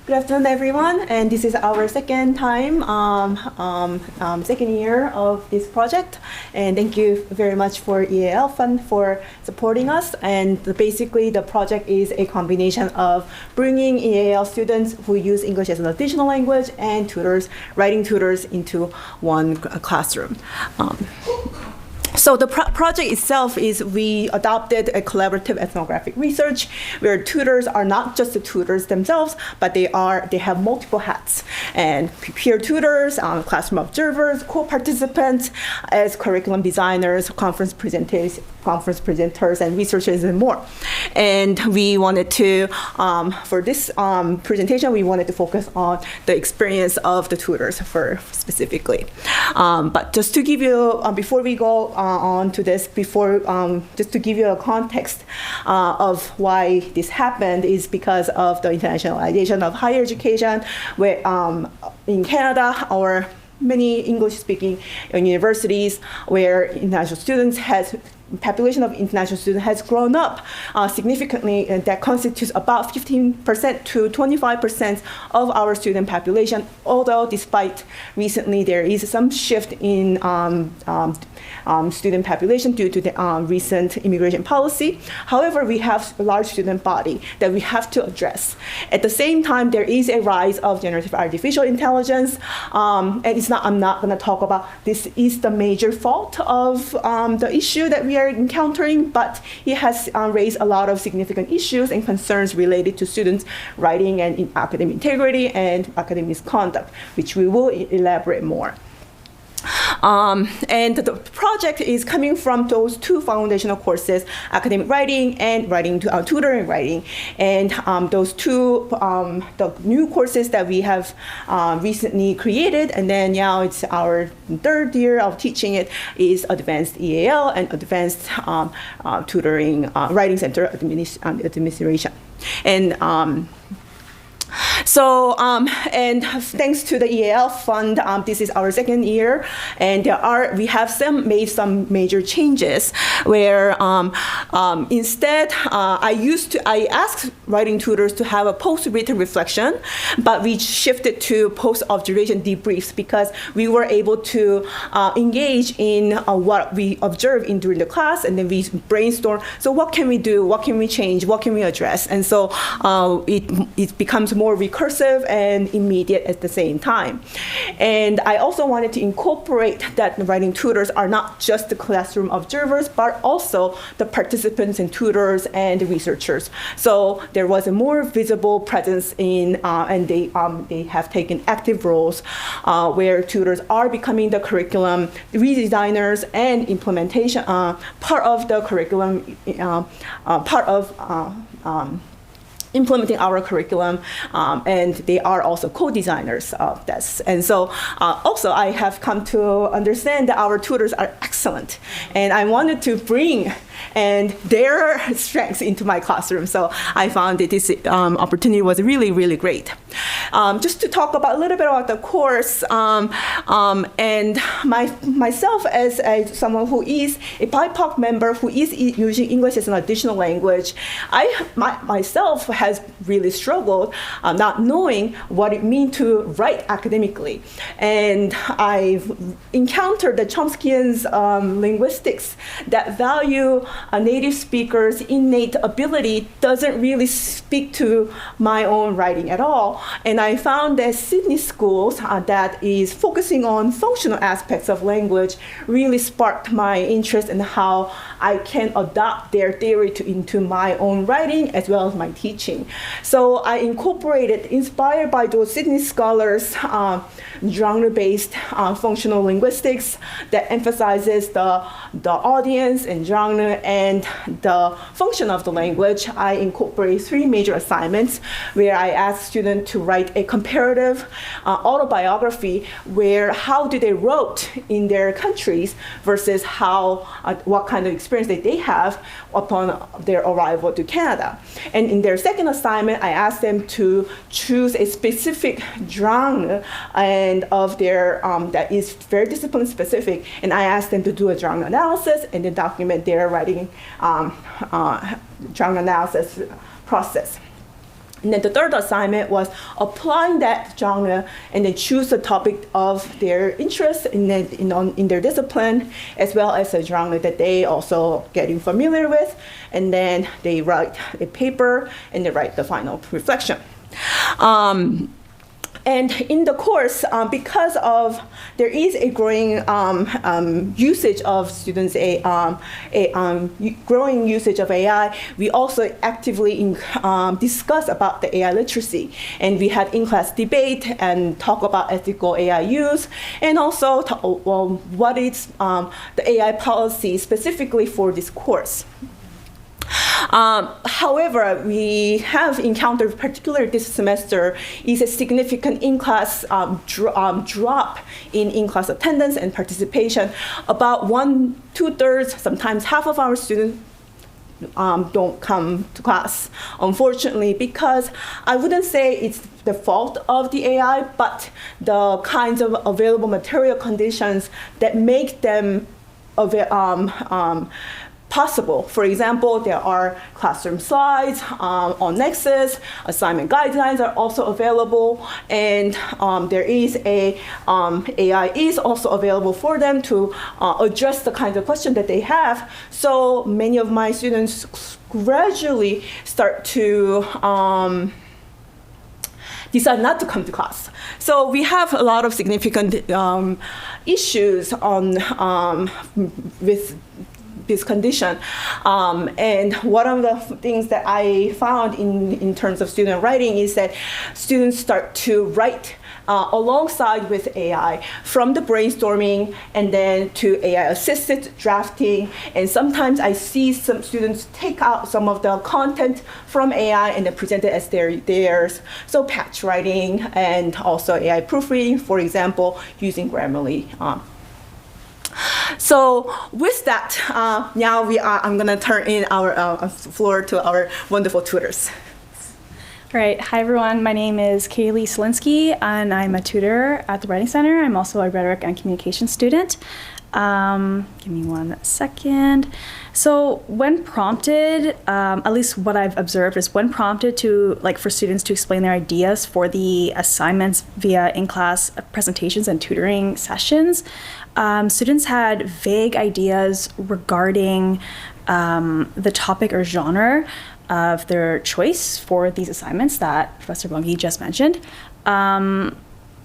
Good afternoon, everyone. And this is our second year of this project. And thank you very much for EAL Fund for supporting us. And basically, the project is a combination of bringing EAL students who use English as an additional language and tutors, writing tutors into one classroom. So the project itself is we adopted a collaborative ethnographic research where tutors are not just the tutors themselves, but they have multiple hats, and peer tutors, classroom observers, co-participants as curriculum designers, conference presenters, and researchers, and more. And we wanted to, for this presentation, we wanted to focus on the experience of the tutors specifically. But just to give you, before we go on to this, just to give you a context of why this happened is because of the internationalization of higher education, where in Canada, or many English-speaking universities where international students population of international students has grown up significantly, and that constitutes about 15% to 25% of our student population, although despite recently there is some shift in student population due to the recent immigration policy. However, we have a large student body that we have to address. At the same time, there is a rise of generative artificial intelligence, and I'm not going to talk about this is the major fault of the issue that we are encountering, but it has raised a lot of significant issues and concerns related to students' writing and in academic integrity and academic misconduct, which we will elaborate more. And the project is coming from those two foundational courses, academic writing and tutoring writing. And those two, the new courses that we have recently created, and then now it's our third year of teaching it, is Advanced EAL and Advanced Tutoring Writing Center Administration. And and thanks to the EAL Fund, this is our second year, and we have made some major changes where instead I asked writing tutors to have a post-written reflection, but we shifted to post-observation debriefs because we were able to engage in what we observed during the class, and then we brainstorm. So what can we do? What can we change? What can we address? And so it becomes more recursive and immediate at the same time. And I also wanted to incorporate that writing tutors are not just the classroom observers, but also the participants and tutors and the researchers. So there was a more visible presence and they have taken active roles where tutors are becoming the curriculum redesigners and implementation part of the curriculum, implementing our curriculum, and they are also co-designers of this. And so also I have come to understand that our tutors are excellent, and I wanted to bring their strengths into my classroom. So I found that this opportunity was really, really great. Just to talk a little bit about the course, and myself as someone who is a BIPOC member who is using English as an additional language, myself has really struggled not knowing what it means to write academically. And I've encountered the Chomskyan's linguistics that value a native speaker's innate ability doesn't really speak to my own writing at all. And I found that Sydney schools that is focusing on functional aspects of language really sparked my interest in how I can adopt their theory into my own writing as well as my teaching. So I inspired by those Sydney scholars, genre-based functional linguistics that emphasizes the audience and genre and the function of the language. I incorporate 3 major assignments where I ask students to write a comparative autobiography where how do they wrote in their countries versus what kind of experience that they have upon their arrival to Canada. And in their second assignment, I asked them to choose a specific genre and of their that is very discipline specific, and I asked them to do a genre analysis and then document their writing genre analysis process. And then the third assignment was applying that genre and then choose the topic of their interest in their discipline, as well as a genre that they also getting familiar with. And then they write a paper and they write the final reflection. And in the course, because of there is a growing usage of students, growing usage of AI, we also actively discuss about the AI literacy. And we had in-class debate and talk about ethical AI use, and also what is the AI policy specifically for this course. However, we have encountered, particularly this semester, is a significant in-class drop in in-class attendance and participation. About 2/3, sometimes half of our students don't come to class, unfortunately, because I wouldn't say it's the fault of the AI, but the kinds of available material conditions that make them possible. For example, there are classroom slides on Nexus, assignment guidelines are also available, and there is AI is also available for them to address the kinds of questions that they have. So many of my students gradually start to decide not to come to class. So we have a lot of significant issues with this condition. And one of the things that I found in terms of student writing is that students start to write alongside with AI, from the brainstorming and then to AI-assisted drafting. And sometimes I see some students take out some of the content from AI and then present it as theirs. So patch writing and also AI proofreading, for example, using Grammarly. So with that, now I'm going to turn in our floor to our wonderful tutors. All right. Hi, everyone. My name is Kaylee Selinsky, and I'm a tutor at the Writing Center. I'm also a rhetoric and communication student. Give me 1 second. So when prompted, at least what I've observed is when prompted for students to explain their ideas for the assignments via in-class presentations and tutoring sessions, students had vague ideas regarding the topic or genre of their choice for these assignments that Professor Bong-gi just mentioned.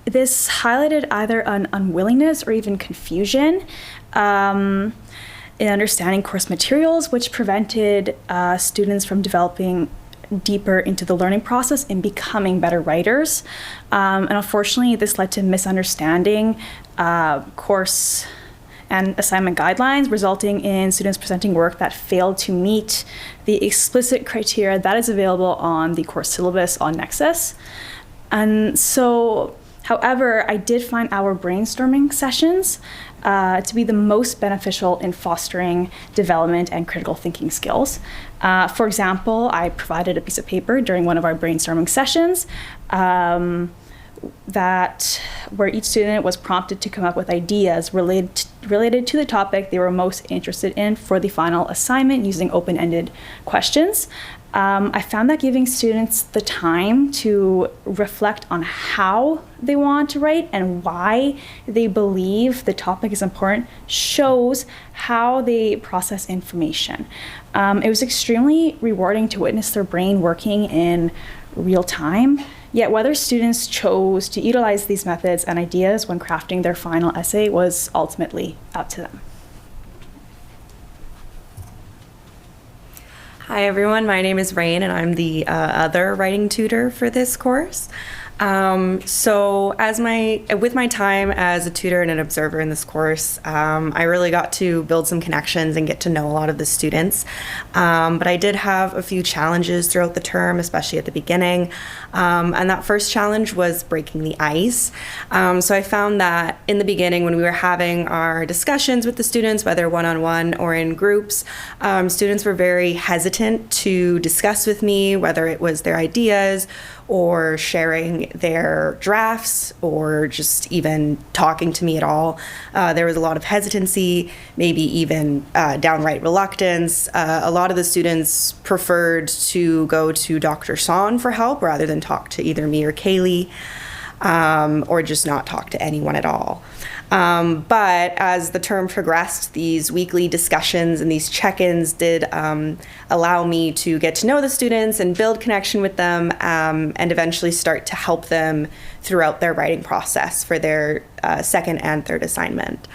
This highlighted either an unwillingness or even confusion in understanding course materials, which prevented students from developing deeper into the learning process and becoming better writers. And unfortunately, this led to misunderstanding course and assignment guidelines, resulting in students presenting work that failed to meet the explicit criteria that is available on the course syllabus on Nexus. And so, however, I did find our brainstorming sessions to be the most beneficial in fostering development and critical thinking skills. For example, I provided a piece of paper during one of our brainstorming sessions where each student was prompted to come up with ideas related to the topic they were most interested in for the final assignment using open-ended questions. I found that giving students the time to reflect on how they want to write and why they believe the topic is important shows how they process information. It was extremely rewarding to witness their brain working in real time. Yet whether students chose to utilize these methods and ideas when crafting their final essay was ultimately up to them. Hi everyone, my name is Rain and I'm the other writing tutor for this course. So with my time as a tutor and an observer in this course, I really got to build some connections and get to know a lot of the students. But I did have a few challenges throughout the term, especially at the beginning. And that first challenge was breaking the ice. So I found that in the beginning when we were having our discussions with the students, whether one-on-one or in groups, students were very hesitant to discuss with me, whether it was their ideas or sharing their drafts or just even talking to me at all. There was a lot of hesitancy, maybe even downright reluctance. A lot of the students preferred to go to Dr. Sohn for help rather than talk to either me or Kaylee, or just not talk to anyone at all. But as the term progressed, these weekly discussions and these check-ins did allow me to get to know the students and build connection with them, and eventually start to help them throughout their writing process for their second and third assignment.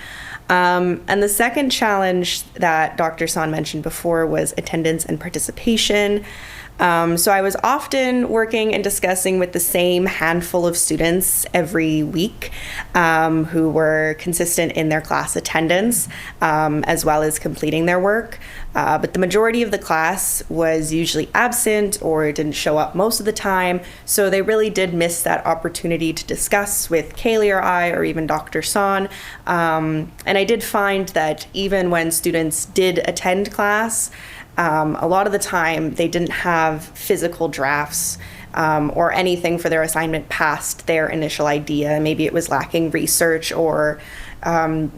And the second challenge that Dr. Sohn mentioned before was attendance and participation. So I was often working and discussing with the same handful of students every week, who were consistent in their class attendance, as well as completing their work. But the majority of the class was usually absent or didn't show up most of the time. So they really did miss that opportunity to discuss with Kaylee or I, or even Dr. Sohn. And I did find that even when students did attend class, a lot of the time they didn't have physical drafts or anything for their assignment past their initial idea. Maybe it was lacking research or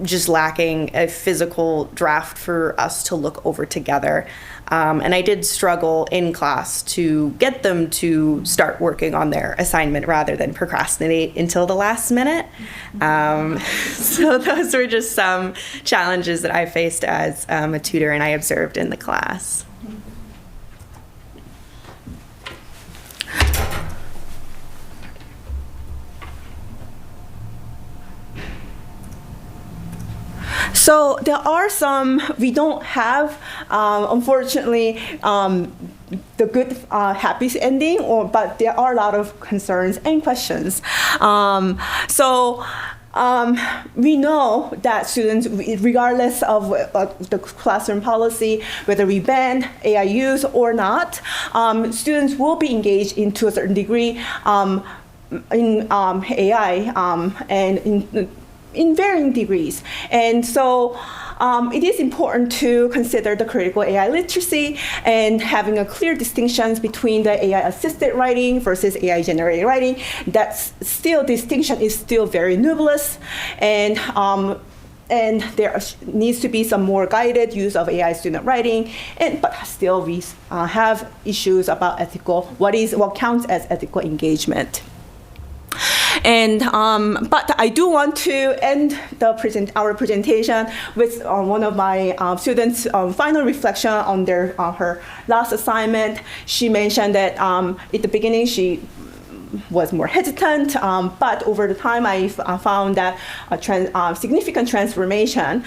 just lacking a physical draft for us to look over together. And I did struggle in class to get them to start working on their assignment rather than procrastinate until the last minute. So those were just some challenges that I faced as a tutor and I observed in the class. So there are some, we don't have, unfortunately, the good, happy ending, but there are a lot of concerns and questions. We know that students, regardless of the classroom policy, whether we ban AI use or not, students will be engaged to a certain degree in AI and in varying degrees. And so it is important to consider the critical AI literacy and having a clear distinction between the AI-assisted writing versus AI-generated writing. Distinction is still very nebulous, and there needs to be some more guided use of AI student writing, but still we have issues about what counts as ethical engagement. And but I do want to end our presentation with one of my students' final reflection on her last assignment. She mentioned that at the beginning she was more hesitant, but over the time I found that a significant transformation.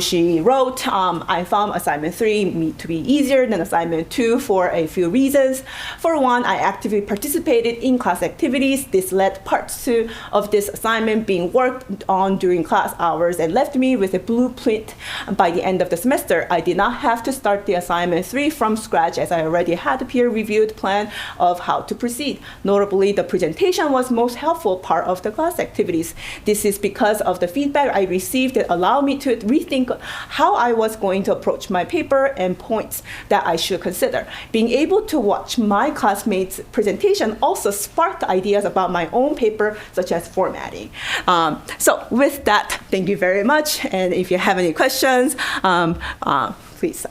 She wrote, I found assignment 3 to be easier than assignment 2 for a few reasons. For one, I actively participated in class activities. This led part 2 of this assignment being worked on during class hours and left me with a blueprint by the end of the semester. I did not have to start the assignment 3 from scratch, as I already had a peer-reviewed plan of how to proceed. Notably, the presentation was most helpful part of the class activities. This is because of the feedback I received that allowed me to rethink how I was going to approach my paper and points that I should consider. Being able to watch my classmates' presentation also sparked ideas about my own paper, such as formatting. So with that, thank you very much. And if you have any questions, please